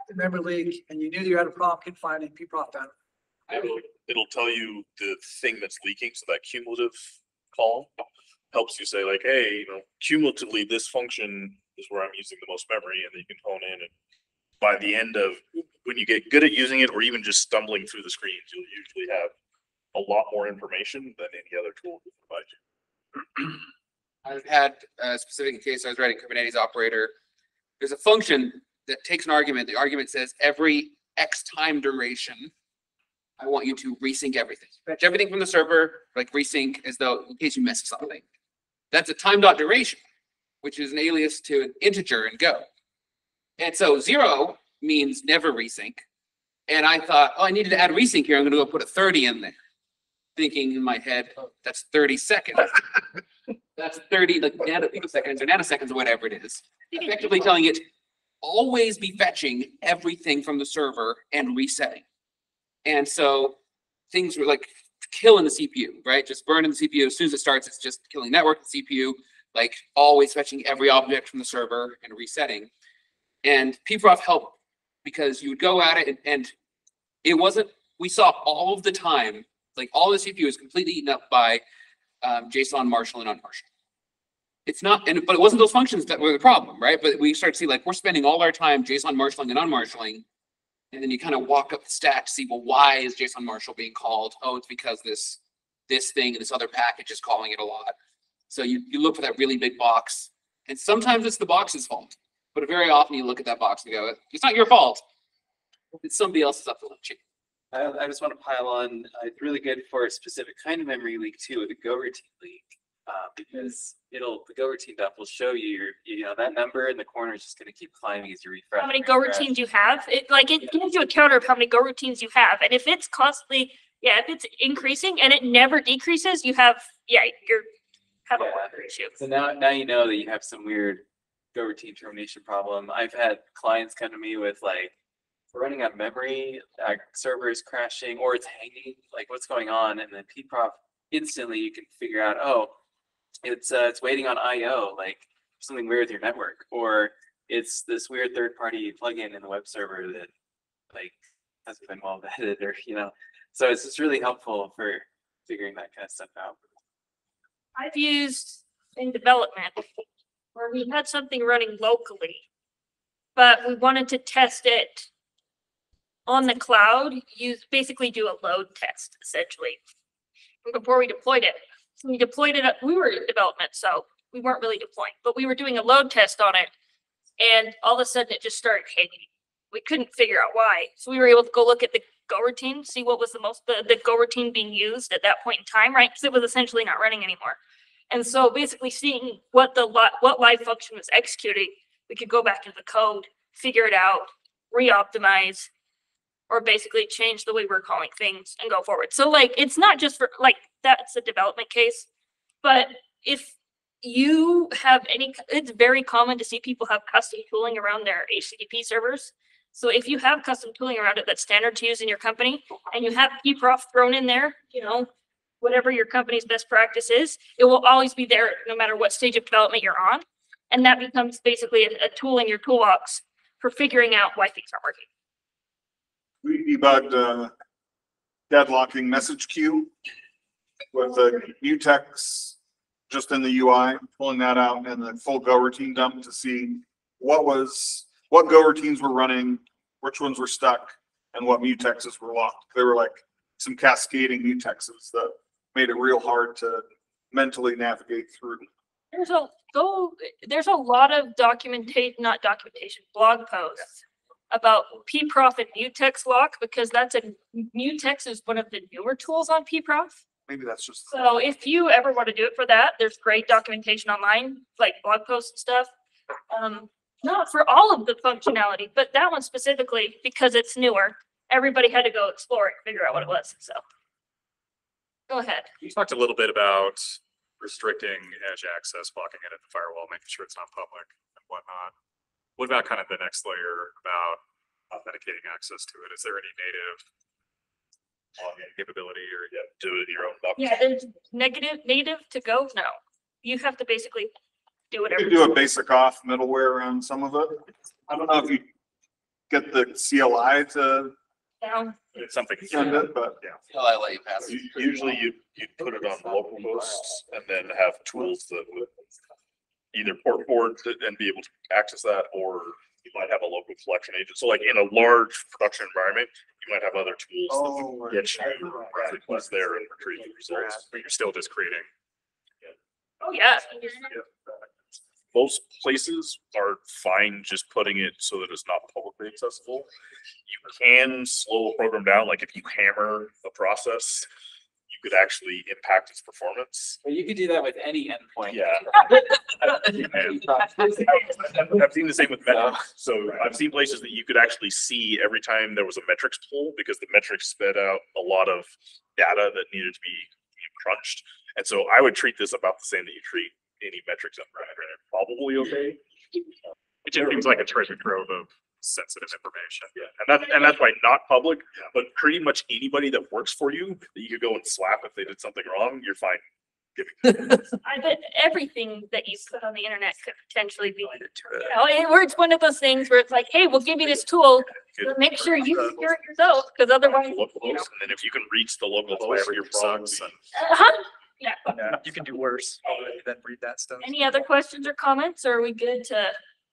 Active memory leak, and you knew you had a problem, can find it, Pprof found it. It'll tell you the thing that's leaking, so that cumulative column helps you say like, hey, cumulatively this function is where I'm using the most memory, and then you can hone in, and by the end of when you get good at using it, or even just stumbling through the screens, you'll usually have a lot more information than any other tool can provide you. I've had a specific case. I was writing Kubernetes operator. There's a function that takes an argument. The argument says every X time duration, I want you to resync everything. Fetch everything from the server, like resync as though in case you miss something. That's a time dot duration, which is an alias to an integer in Go. And so 0 means never resync. And I thought, oh, I needed to add resync here. I'm going to go put a 30 in there. Thinking in my head, that's 30 seconds. That's 30 like picoseconds or nanoseconds or whatever it is. Effectively telling it, always be fetching everything from the server and resetting. And so things were like killing the CPU, right? Just burning the CPU. As soon as it starts, it's just killing network and CPU, like always fetching every object from the server and resetting. And Pprof helped because you would go at it and it wasn't, we saw all of the time, like all the CPU is completely eaten up by JSON marshalling and unmarshalling. It's not, but it wasn't those functions that were the problem, right? But we start to see like we're spending all our time JSON marshalling and unmarshalling, and then you kind of walk up the stack to see, well, why is JSON marshal being called? Oh, it's because this thing and this other package is calling it a lot. So you look for that really big box, and sometimes it's the box's fault, but very often you look at that box and go, it's not your fault. It's somebody else's up to lunch. I just want to pile on. It's really good for a specific kind of memory leak too, with a go routine leak, because the go routine dump will show you that number in the corner is just going to keep climbing as you refresh. How many go routines you have? It gives you a counter of how many go routines you have, and if it's constantly, if it's increasing and it never decreases, you have a water issue. So now you know that you have some weird go routine termination problem. I've had clients come to me with like, we're running out of memory, our server is crashing, or it's hanging, like what's going on? And then Pprof, instantly you can figure out, oh, it's waiting on IO, like something weird with your network, or it's this weird third-party plugin in the web server that like hasn't been well vetted, or so it's just really helpful for figuring that kind of stuff out. I've used in development where we had something running locally, but we wanted to test it on the cloud. You basically do a load test essentially before we deployed it. So we deployed it, we were in development, so we weren't really deploying, but we were doing a load test on it, and all of a sudden it just started hanging. We couldn't figure out why. So we were able to go look at the go routine, see what was the go routine being used at that point in time, right? Because it was essentially not running anymore. And so basically seeing what live function was executing, we could go back into the code, figure it out, re-optimize, or basically change the way we're calling things and go forward. So like, it's not just for, like, that's a development case, but if you have any, it's very common to see people have custom tooling around their HTTP servers. So if you have custom tooling around it that's standard to use in your company, and you have Pprof thrown in there, you know, whatever your company's best practice is, it will always be there no matter what stage of development you're on. And that becomes basically a tool in your toolbox for figuring out why things aren't working. We debugged deadlocking message queue with the mutex just in the UI, pulling that out and the full go routine dump to see what go routines were running, which ones were stuck, and what mutexes were locked. They were like some cascading mutexes that made it real hard to mentally navigate through. There's a lot of blog posts about Pprof and mutex lock, because mutex is one of the newer tools on Pprof. Maybe that's just. So if you ever want to do it for that, there's great documentation online, like blog posts and stuff. Not for all of the functionality, but that one specifically, because it's newer, everybody had to go explore it, figure out what it was, so. Go ahead. You talked a little bit about restricting edge access, blocking it at the firewall, making sure it's not public and whatnot. What about kind of the next layer about authenticating access to it? Is there any native login capability or Do it your own. Yeah, there's native to go, no. You have to basically do You whatever. could do a basic off middleware around some of it. I don't know if you get the CLI to Down. It's something. send it, but I'll let you pass. Usually you'd put it on local hosts and then have tools that would either port forward and be able to access that, or you might have a local collection agent. So like in a large production environment, you might have other tools that would get you requests there and retrieve the results. but you're still just creating? Oh, yeah. Most places are fine just putting it so that it's not publicly accessible. You can slow a program down, like if you hammer the process, you could actually impact its performance. But you could do that with any endpoint. Yeah. I've seen the same with metrics. So I've seen places that you could actually see every time there was a metrics pull, because the metrics sped out a lot of data that needed to be crunched. And so I would treat this about the same that you treat any metrics environment. Probably okay. It just seems like a treasure trove of sensitive information. Yeah. And that's why not public, but pretty much anybody that works for you that you could go and slap if they did something wrong, you're fine. I bet everything that you put on the internet could potentially be, it's one of those things where it's like, hey, we'll give you this tool, but make sure you secure it yourself, because otherwise, Local host, and then if you can reach the local host, your problem. yeah. Yeah, you can do worse than read that stuff. Any other questions or comments, or are we good to